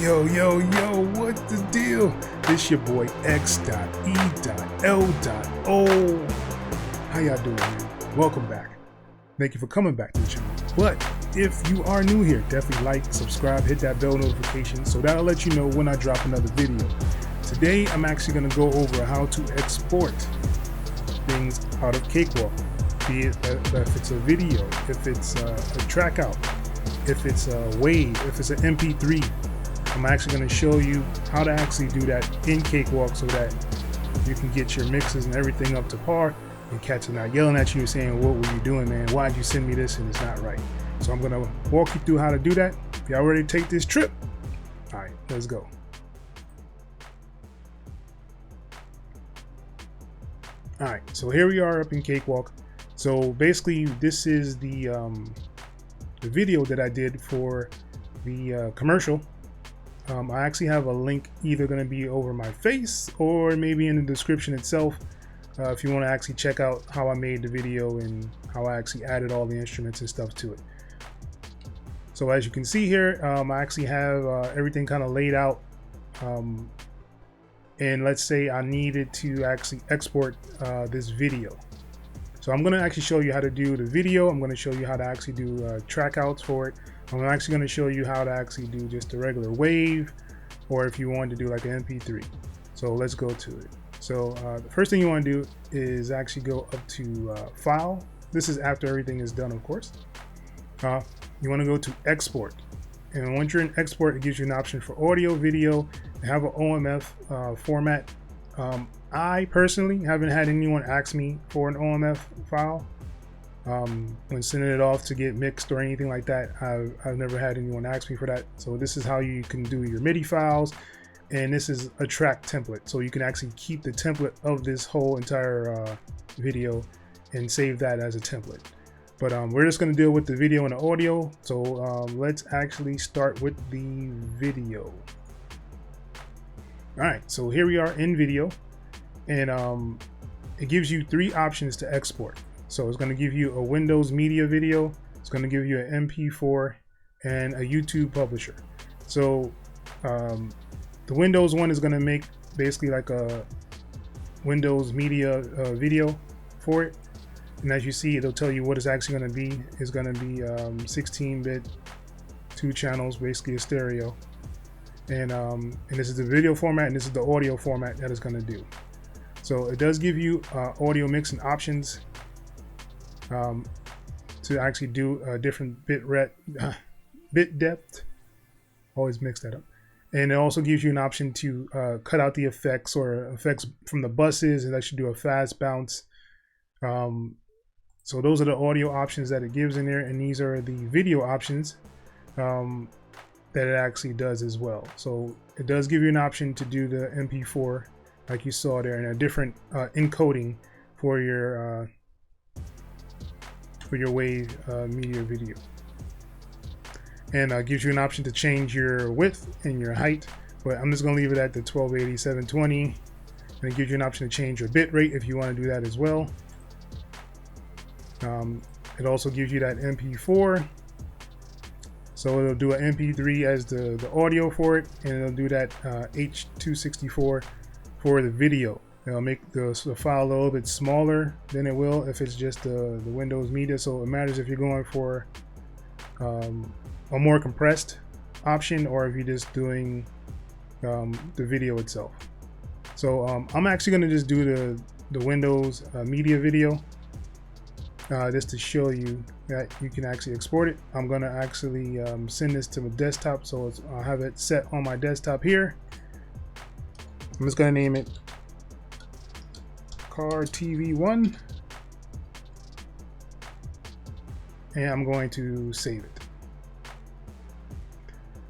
Yo, what's the deal? This your boy x.e.l.o. How y'all doing, man? Welcome back. Thank you for coming back to the channel. But if you are new here, definitely like, subscribe, hit that bell notification so that'll let you know when I drop another video. Today, I'm actually going to go over how to export things out of Cakewalk, be it if it's a video, if it's a Trackout, if it's a WAV, if it's an MP3. I'm actually going to show you how to actually do that in Cakewalk so that you can get your mixes and everything up to par and cats are not yelling at you saying, what were you doing, man? Why'd you send me this and it's not right? So I'm going to walk you through how to do that. If y'all ready to take this trip, all right, let's go. All right, so here we are up in Cakewalk. So basically this is the video that I did for the commercial. I actually have a link either going to be over my face or maybe in the description itself if you want to actually check out how I made the video and how I actually added all the instruments and stuff to it. So as you can see here, I actually have everything kind of laid out, and let's say I needed to actually export this video. So I'm going to actually show you how to do the video. I'm going to show you how to actually do trackouts for it. I'm actually going to show you how to actually do just a regular WAV, or if you want to do like an MP3. So let's go to it. So the first thing you want to do is actually go up to File. This is after everything is done, of course. You want to go to Export. And once you're in Export, it gives you an option for audio, video, and have an OMF format. I personally haven't had anyone ask me for an OMF file. When sending it off to get mixed or anything like that, I've never had anyone ask me for that. So this is how you can do your MIDI files, and this is a track template, so you can actually keep the template of this whole entire video and save that as a template. But we're just going to deal with the video and the audio, so let's actually start with the video. All right, so here we are in video, and it gives you three options to export. So it's going to give you a Windows media video, it's going to give you an MP4, and a YouTube publisher. So the Windows one is going to make basically like a Windows media video for it. And as you see, it'll tell you what it's actually going to be. It's going to be 16-bit, 2 channels, basically a stereo. And this is the video format, and this is the audio format that it's going to do. So it does give you audio mixing options to actually do a different bit depth. Always mix that up. And it also gives you an option to cut out the effects or effects from the buses and actually do a fast bounce. So those are the audio options that it gives in there, and these are the video options that it actually does as well. So it does give you an option to do the MP4 like you saw there, and a different encoding for your WAV media video, and gives you an option to change your width and your height, but I'm just going to leave it at the 1280 720, and it gives you an option to change your bit rate if you want to do that as well. It also gives you that MP4, so it'll do an MP3 as the audio for it, and it'll do that H.264 for the video. It'll make the file a little bit smaller than it will if it's just the Windows media. So it matters if you're going for a more compressed option or if you're just doing the video itself. So I'm actually going to just do the Windows media video just to show you that you can actually export it. I'm going to actually send this to my desktop, so I'll have it set on my desktop here. I'm just going to name it Car TV1, and I'm going to save it.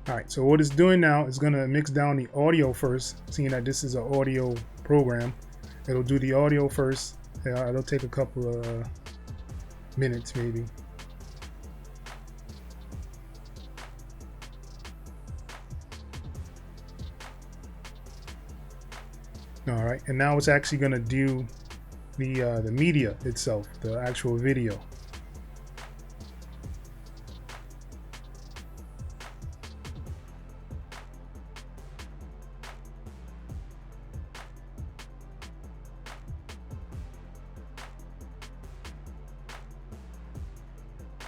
All right, so what it's doing now is going to mix down the audio first, seeing that this is an audio program. It'll do the audio first. It'll take a couple of minutes maybe. All right, and now it's actually going to do the media itself, the actual video.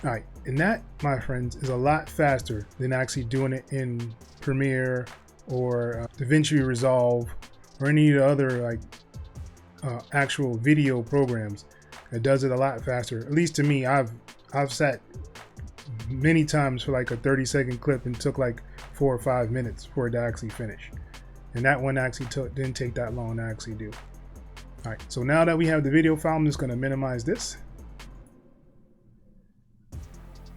All right, and that, my friends, is a lot faster than actually doing it in Premiere or DaVinci Resolve or any of the other like actual video programs. It does it a lot faster. At least to me, I've sat many times for like a 30-second clip and took like 4 or 5 minutes for it to actually finish. And that one actually didn't take that long to actually do. All right, so now that we have the video file, I'm just going to minimize this.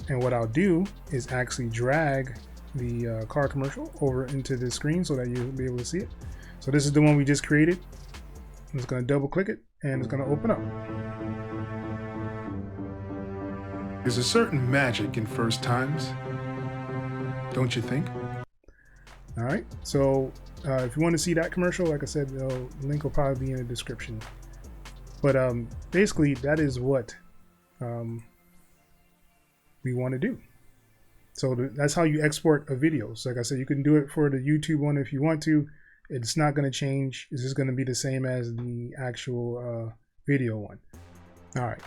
And what I'll do is actually drag the car commercial over into the screen so that you'll be able to see it. So this is the one we just created. I'm just going to double click it and it's going to open up. There's a certain magic in first times, don't you think? All right, so if you want to see that commercial, like I said, the link will probably be in the description. But basically, that is what we want to do. So that's how you export a video. So like I said, you can do it for the YouTube one if you want to. It's not going to change. It's just going to be the same as the actual video one. All right.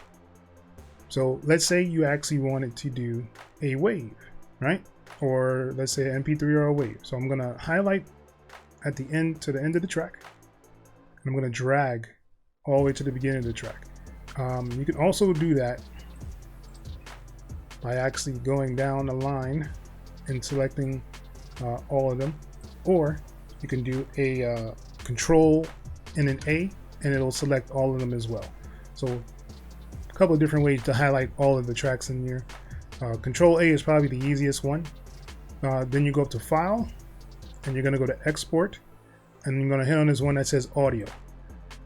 So let's say you actually wanted to do a WAV, right? Or let's say an MP3 or a WAV. So I'm going to highlight at the end to the end of the track. And I'm going to drag all the way to the beginning of the track. You can also do that by actually going down the line and selecting all of them, or you can do a Control and an A and it'll select all of them as well. So a couple of different ways to highlight all of the tracks in here. Control A is probably the easiest one. Then you go up to File and you're going to go to Export and you're going to hit on this one that says Audio.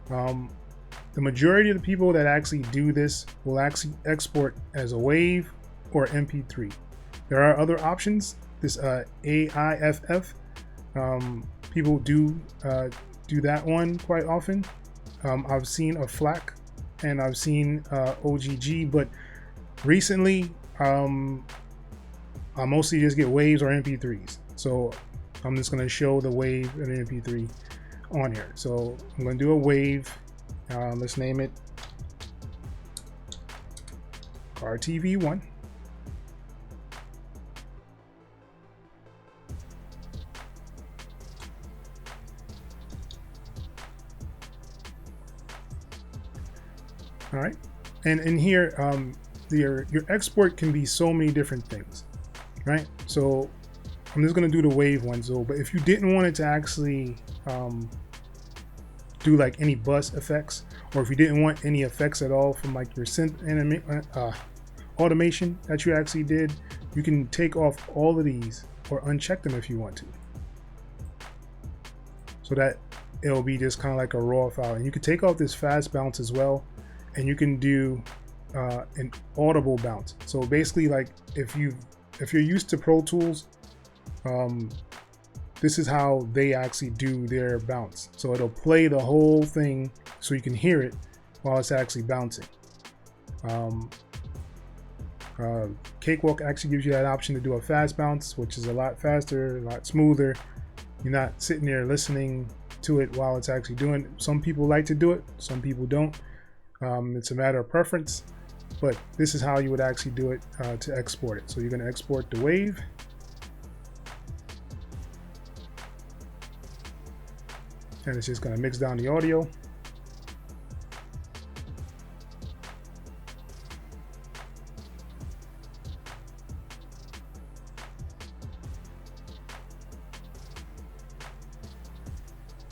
The majority of the people that actually do this will actually export as a WAV or MP3. There are other options. This AIFF, people do that one quite often. I've seen a FLAC and I've seen OGG, but recently I mostly just get WAVs or MP3s. So I'm just going to show the WAV and MP3 on here. So I'm going to do a WAV. Let's name it RTV1. All right, and in here, your export can be so many different things, right? So I'm just gonna do the WAV one. So, but if you didn't want it to actually do like any bus effects, or if you didn't want any effects at all from like your synth automation that you actually did, you can take off all of these or uncheck them if you want to, so that it'll be just kind of like a raw file. And you can take off this fast bounce as well. And you can do an audible bounce. So basically, like if you're used to Pro Tools, this is how they actually do their bounce. So it'll play the whole thing so you can hear it while it's actually bouncing. Cakewalk actually gives you that option to do a fast bounce, which is a lot faster, a lot smoother. You're not sitting there listening to it while it's actually doing it. Some people like to do it, some people don't. It's a matter of preference, but this is how you would actually do it to export it. So you're going to export the WAV. And it's just going to mix down the audio.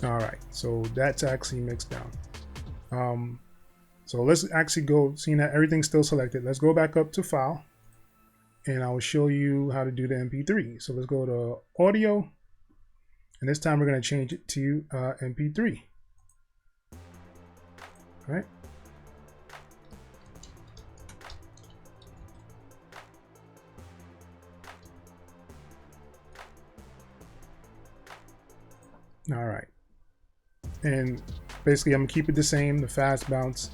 All right, so that's actually mixed down. So let's actually go, seeing that everything's still selected, let's go back up to File and I will show you how to do the MP3. So let's go to Audio, and this time we're going to change it to MP3. All right. All right. And basically I'm gonna keep it the same, the fast bounce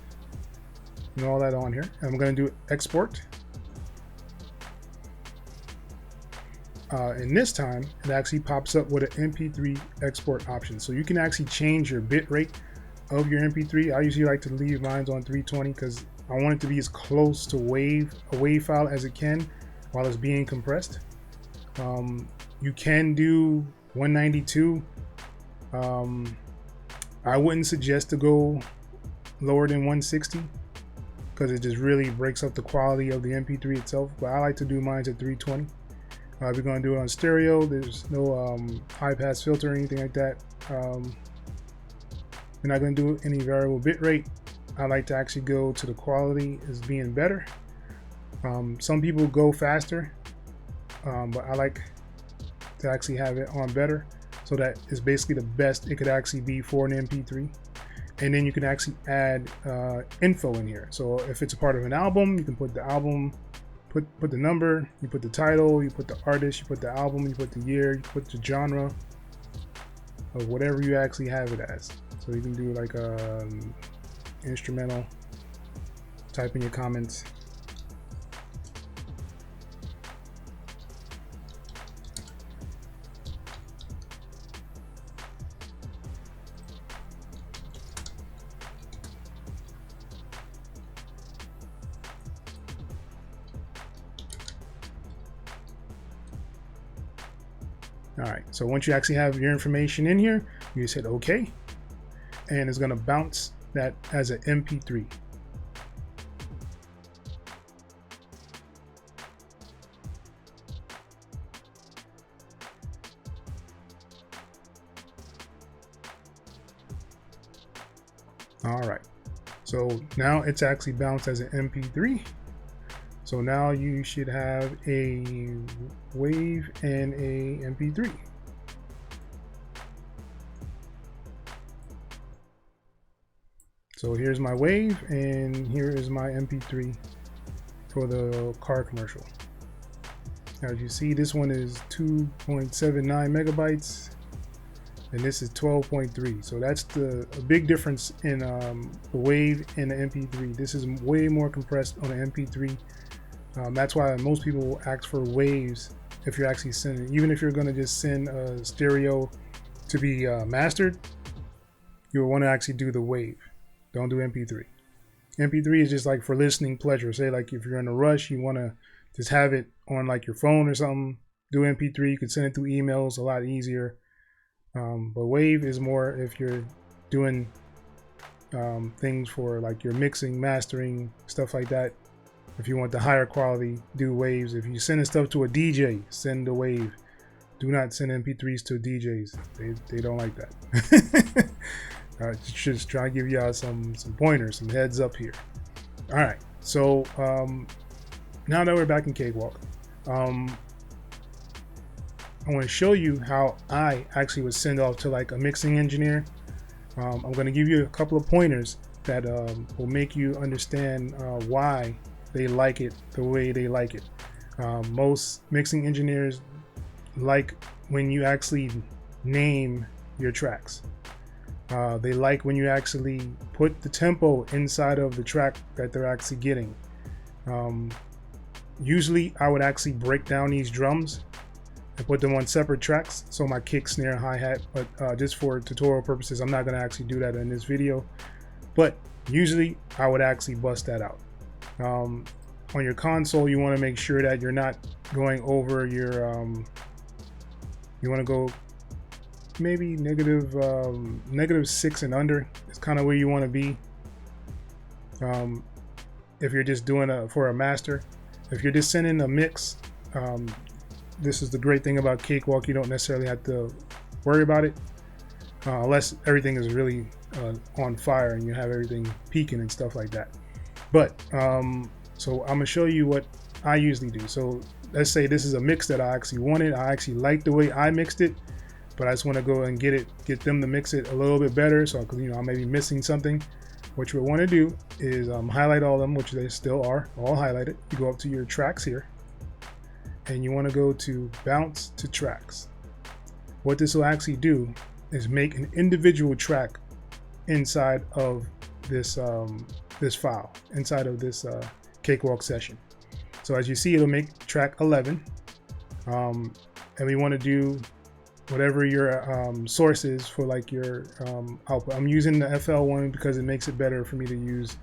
and all that on here. And I'm gonna do export. And this time it actually pops up with an MP3 export option. So you can actually change your bit rate of your MP3. I usually like to leave mine on 320 because I want it to be as close to a WAV file as it can while it's being compressed. You can do 192. I wouldn't suggest to go lower than 160 because it just really breaks up the quality of the MP3 itself, but I like to do mine at 320. We're going to do it on stereo. There's no high pass filter or anything like that. We're not going to do any variable bitrate. I like to actually go to the quality as being better. Some people go faster, but I like to actually have it on better, so that is basically the best it could actually be for an MP3. And then you can actually add info in here. So if it's a part of an album, you can put the album, put the number, you put the title, you put the artist, you put the album, you put the year, you put the genre of whatever you actually have it as. So you can do like a instrumental, type in your comments. All right, so once you actually have your information in here, you just hit OK, and it's going to bounce that as an MP3. All right, so now it's actually bounced as an MP3. So now you should have a WAV and a MP3. So here's my WAV and here is my MP3 for the car commercial. As you see, this one is 2.79 megabytes and this is 12.3. So that's a big difference in the WAV and the MP3. This is way more compressed on the MP3. That's why most people will ask for waves if you're actually sending. Even if you're going to just send a stereo to be mastered, you'll want to actually do the wave. Don't do MP3. MP3 is just like for listening pleasure. Say like if you're in a rush, you want to just have it on like your phone or something. Do MP3. You can send it through emails, a lot easier. But wave is more if you're doing things for like your mixing, mastering, stuff like that. If you want the higher quality, do waves. If you send stuff to a DJ, send a wave. Do not send MP3s to DJs. They don't like that. Just try to give y'all some pointers, some heads up here. All right. So now that we're back in Cakewalk, I want to show you how I actually would send off to like a mixing engineer. I'm going to give you a couple of pointers that will make you understand why they like it the way they like it. Most mixing engineers like when you actually name your tracks. They like when you actually put the tempo inside of the track that they're actually getting. Usually I would actually break down these drums and put them on separate tracks, so my kick, snare, hi-hat, but just for tutorial purposes I'm not going to actually do that in this video, but usually I would actually bust that out. On your console, you want to make sure that you're not going over your you want to go maybe -6 and under. It's kind of where you want to be if you're just doing for a master. If you're just sending a mix, this is the great thing about Cakewalk. You don't necessarily have to worry about it unless everything is really on fire and you have everything peaking and stuff like that. But so I'm gonna show you what I usually do. So let's say this is a mix that I actually wanted. I actually like the way I mixed it, but I just want to go and get them to mix it a little bit better. So I may be missing something. What you want to do is highlight all of them, which they still are all highlighted. You go up to your tracks here, and you want to go to bounce to tracks. What this will actually do is make an individual track inside of this this file, inside of this Cakewalk session. So as you see, it'll make track 11, and we want to do whatever your source is for like your output. I'm using the FL one because it makes it better for me to use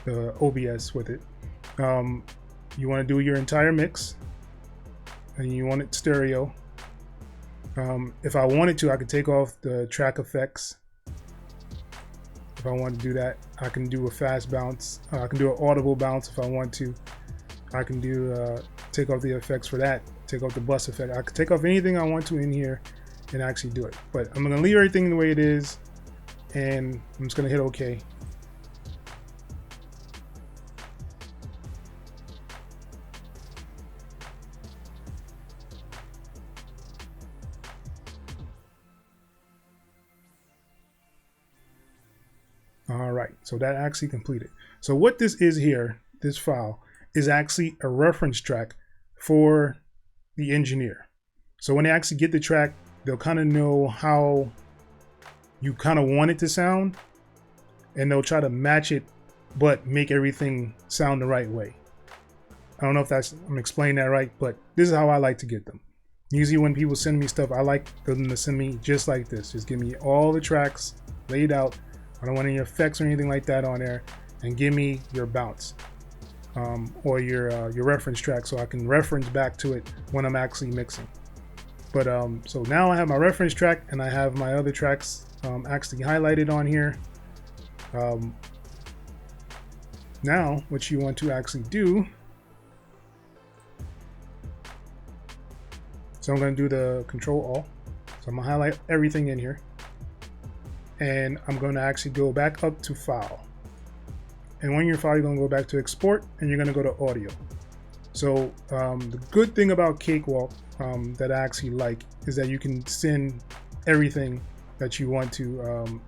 the OBS with it. You want to do your entire mix, and you want it stereo. If I wanted to, I could take off the track effects. If I want to do that, I can do a fast bounce. I can do an audible bounce if I want to. I can do take off the effects for that. Take off the bus effect. I could take off anything I want to in here and actually do it. But I'm going to leave everything the way it is, and I'm just going to hit OK. All right, so that actually completed. So what this is here, this file, is actually a reference track for the engineer. So when they actually get the track, they'll kind of know how you kind of want it to sound, and they'll try to match it, but make everything sound the right way. I don't know if I'm explaining that right, but this is how I like to get them. Usually when people send me stuff, I like them to send me just like this. Just give me all the tracks laid out. I don't want any effects or anything like that on there, and give me your bounce or your reference track, so I can reference back to it when I'm actually mixing. But so now I have my reference track, and I have my other tracks actually highlighted on here. Now what you want to actually do, so I'm going to do the Control-Alt. So I'm going to highlight everything in here. And I'm going to actually go back up to File. And when you're File, you're going to go back to Export, and you're going to go to Audio. So the good thing about Cakewalk that I actually like is that you can send everything that you want to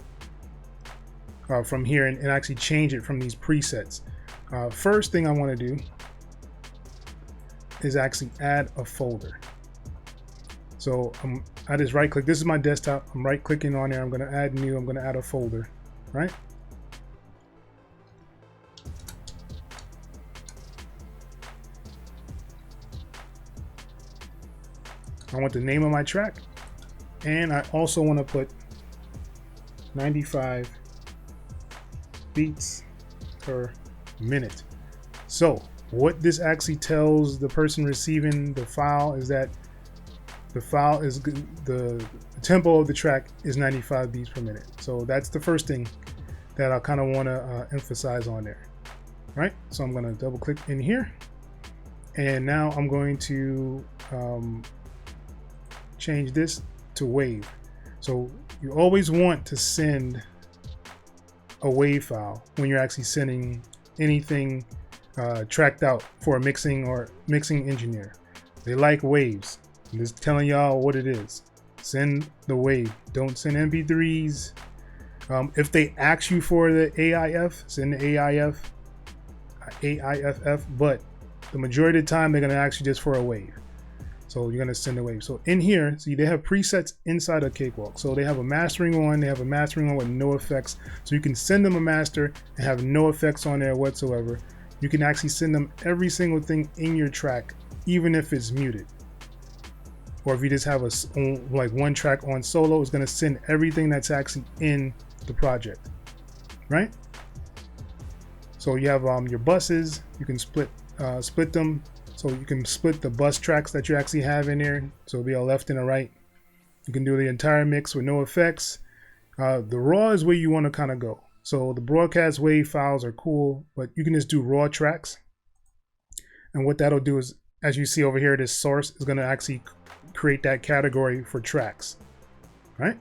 from here and actually change it from these presets. First thing I want to do is actually add a folder. So I just right click. This is my desktop. I'm right clicking on there. I'm going to add new. I'm going to add a folder, right? I want the name of my track, and I also want to put 95 beats per minute. So what this actually tells the person receiving the file is that the file is the tempo of the track is 95 beats per minute. So that's the first thing that I kind of want to emphasize on there, right? So I'm going to double click in here, and now I'm going to change this to WAV. So you always want to send a WAV file when you're actually sending anything tracked out for a mixing engineer. They like waves. I'm just telling y'all what it is. Send the WAV. Don't send MP3s. If they ask you for the AIF, send the AIFF, but the majority of the time they're going to ask you just for a WAV. So you're going to send a WAV. So in here, see, they have presets inside of Cakewalk. So they have a mastering one. They have a mastering one with no effects. So you can send them a master and have no effects on there whatsoever. You can actually send them every single thing in your track, even if it's muted. Or if you just have like one track on solo, it's going to send everything that's actually in the project, right? So you have your buses. You can split them. So you can split the bus tracks that you actually have in there. So it'll be a left and a right. You can do the entire mix with no effects. The raw is where you want to kind of go. So the broadcast WAV files are cool, but you can just do raw tracks. And what that'll do is, as you see over here, this source is going to actually create that category for tracks, right?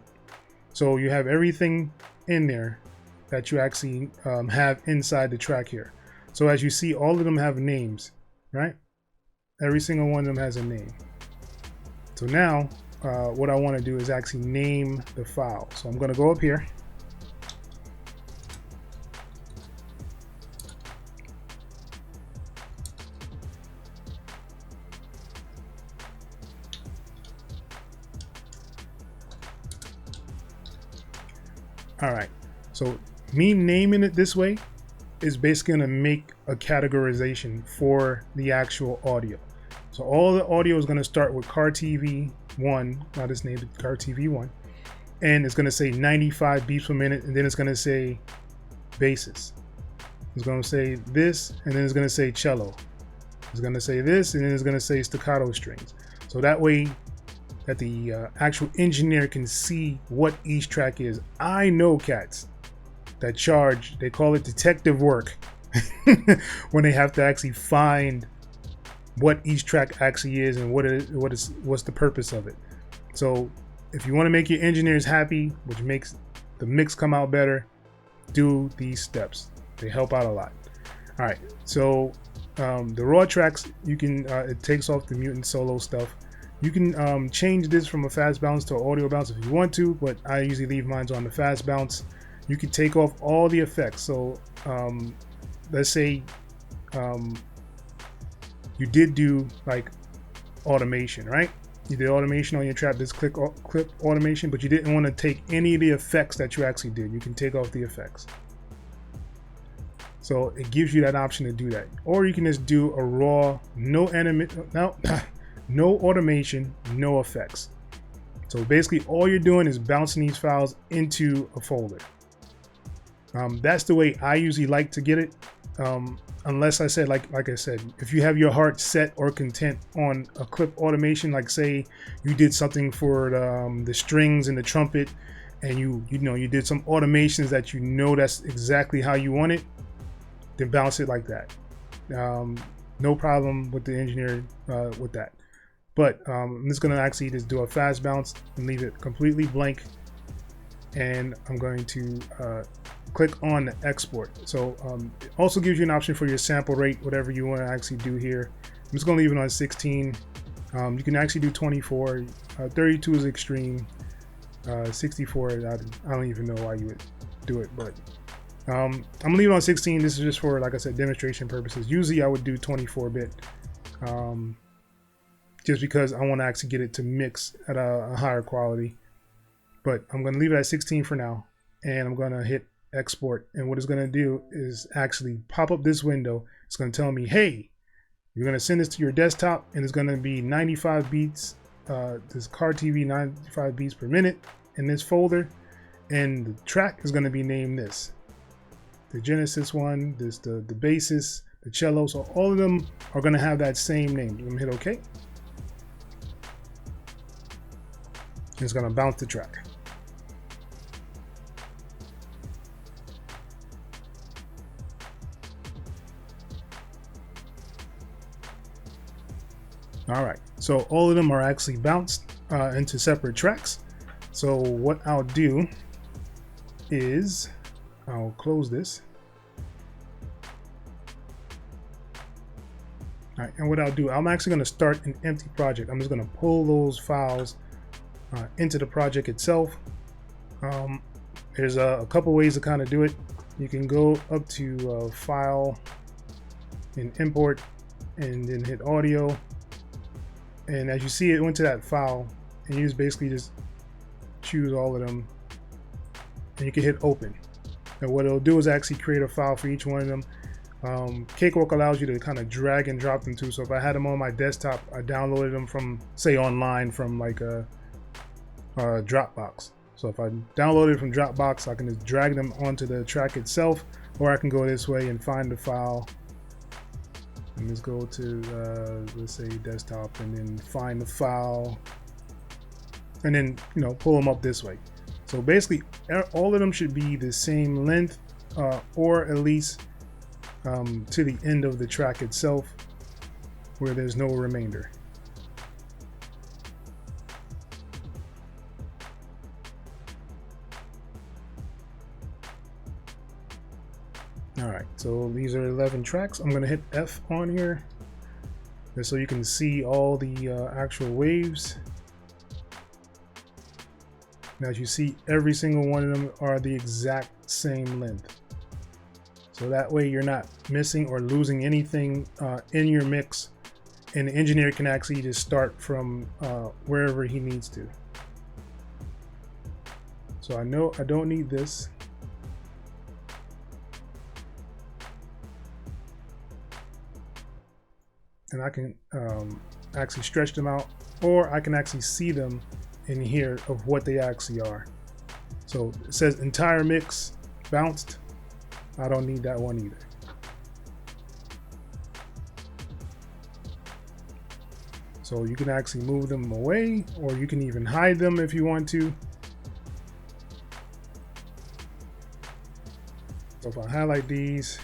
So you have everything in there that you actually have inside the track here. So as you see, all of them have names, right? Every single one of them has a name. So now what I want to do is actually name the file. So I'm going to go up here. All right, so me naming it this way is basically going to make a categorization for the actual audio. So all the audio is going to start with car TV 1, I just named it car TV 1, and it's going to say 95 beats per minute, and then it's going to say basis. It's going to say this, and then it's going to say cello. It's going to say this, and then it's going to say staccato strings. So that way that the actual engineer can see what each track is. I know cats that charge, they call it detective work, when they have to actually find what each track actually is and what's the purpose of it. So if you want to make your engineers happy, which makes the mix come out better, do these steps. They help out a lot. All right, so the raw tracks, you can it takes off the mutant solo stuff. You can change this from a fast bounce to an audio bounce if you want to, but I usually leave mine on the fast bounce. You can take off all the effects. So let's say you did do like automation, right? You did automation on your trap, this clip automation, but you didn't want to take any of the effects that you actually did. You can take off the effects. So it gives you that option to do that. Or you can just do a raw, no automation, no effects. So basically all you're doing is bouncing these files into a folder. That's the way I usually like to get it. Unless I said, like I said, if you have your heart set or content on a clip automation, like say you did something for the strings and the trumpet, and you did some automations that you know that's exactly how you want it, then bounce it like that. No problem with the engineer with that. But I'm just going to actually just do a fast bounce and leave it completely blank. And I'm going to click on the export. So it also gives you an option for your sample rate, whatever you want to actually do here. I'm just going to leave it on 16. You can actually do 24. 32 is extreme. 64, I don't even know why you would do it, but I'm gonna leave it on 16. This is just for, like I said, demonstration purposes. Usually I would do 24-bit, just because I want to actually get it to mix at a higher quality. But I'm gonna leave it at 16 for now, and I'm gonna hit export. And what it's gonna do is actually pop up this window. It's gonna tell me, hey, you're gonna send this to your desktop, and it's gonna be 95 beats. This car TV 95 beats per minute in this folder, and the track is gonna be named this. The Genesis one, this the bassist, the cello, so all of them are going to have that same name. I'm going to hit OK. It's going to bounce the track. All right, so all of them are actually bounced into separate tracks. So what I'll do is I'll close this. All right, and what I'll do, I'm actually going to start an empty project. I'm just going to pull those files into the project itself. There's a couple ways to kind of do it. You can go up to File and Import, and then hit Audio. And as you see, it went to that file, and you just basically just choose all of them, and you can hit Open. And what it'll do is actually create a file for each one of them. Cakewalk allows you to kind of drag and drop them too. So if I had them on my desktop, I downloaded them from, say, online from like a Dropbox. So if I download it from Dropbox, I can just drag them onto the track itself, or I can go this way and find the file. And let's go to, let's say, desktop, and then find the file, and then, pull them up this way. So basically, all of them should be the same length, or at least to the end of the track itself, where there's no remainder. All right, so these are 11 tracks. I'm gonna hit F on here, just so you can see all the actual waves. Now, as you see, every single one of them are the exact same length. So that way you're not missing or losing anything in your mix, and the engineer can actually just start from wherever he needs to. So I know I don't need this. And I can actually stretch them out, or I can actually see them in here of what they actually are. So it says entire mix bounced. I don't need that one either. So you can actually move them away, or you can even hide them if you want to. So if I highlight these,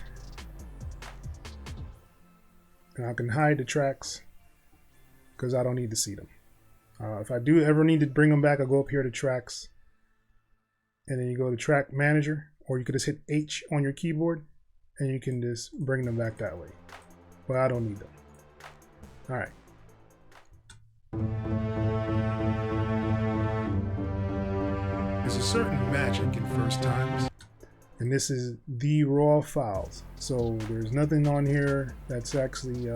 and I can hide the tracks because I don't need to see them. If I do ever need to bring them back, I'll go up here to tracks, and then you go to track manager, or you could just hit H on your keyboard and you can just bring them back that way. But I don't need them. All right. There's a certain magic in first times. And this is the raw files. So there's nothing on here that's actually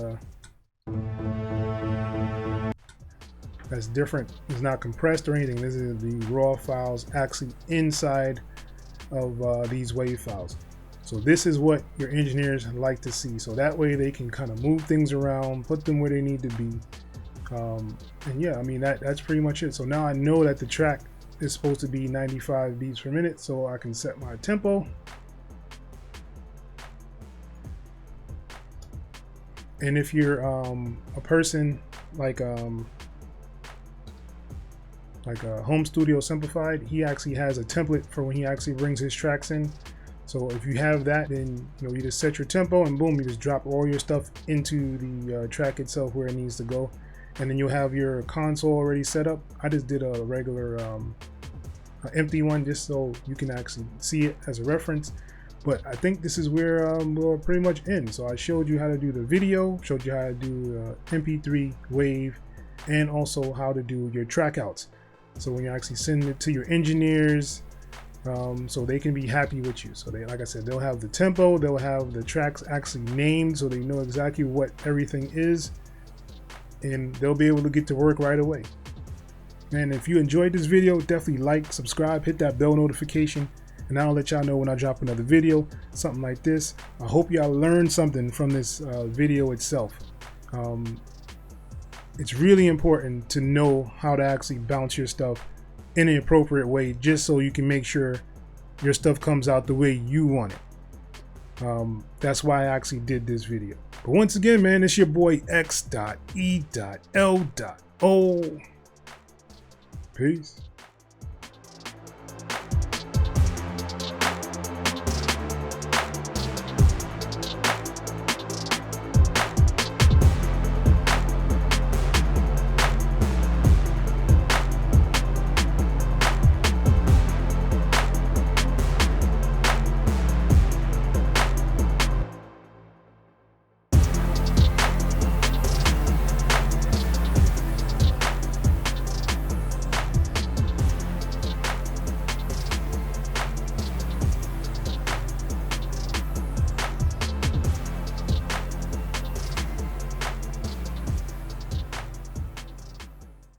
that's different. It's not compressed or anything. This is the raw files actually inside of these WAV files. So this is what your engineers like to see. So that way they can kind of move things around, put them where they need to be. And yeah, I mean, that's pretty much it. So now I know that the track is supposed to be 95 beats per minute, so I can set my tempo. And if you're a person like Home Studio Simplified, he actually has a template for when he actually brings his tracks in. So if you have that, then you just set your tempo and boom, you just drop all your stuff into the track itself where it needs to go, and then you'll have your console already set up. I just did a regular empty one just so you can actually see it as a reference. But I think this is where we'll pretty much end. So I showed you how to do the video, showed you how to do MP3 WAV, and also how to do your trackouts. So when you actually send it to your engineers, so they can be happy with you. So they, like I said, they'll have the tempo, they'll have the tracks actually named so they know exactly what everything is, and they'll be able to get to work right away. And if you enjoyed this video, definitely like, subscribe, hit that bell notification, and I'll let y'all know when I drop another video, something like this. I hope y'all learned something from this video itself. It's really important to know how to actually bounce your stuff in an appropriate way, just so you can make sure your stuff comes out the way you want it. That's why I actually did this video. But once again, man, it's your boy x.e.l.o. Peace.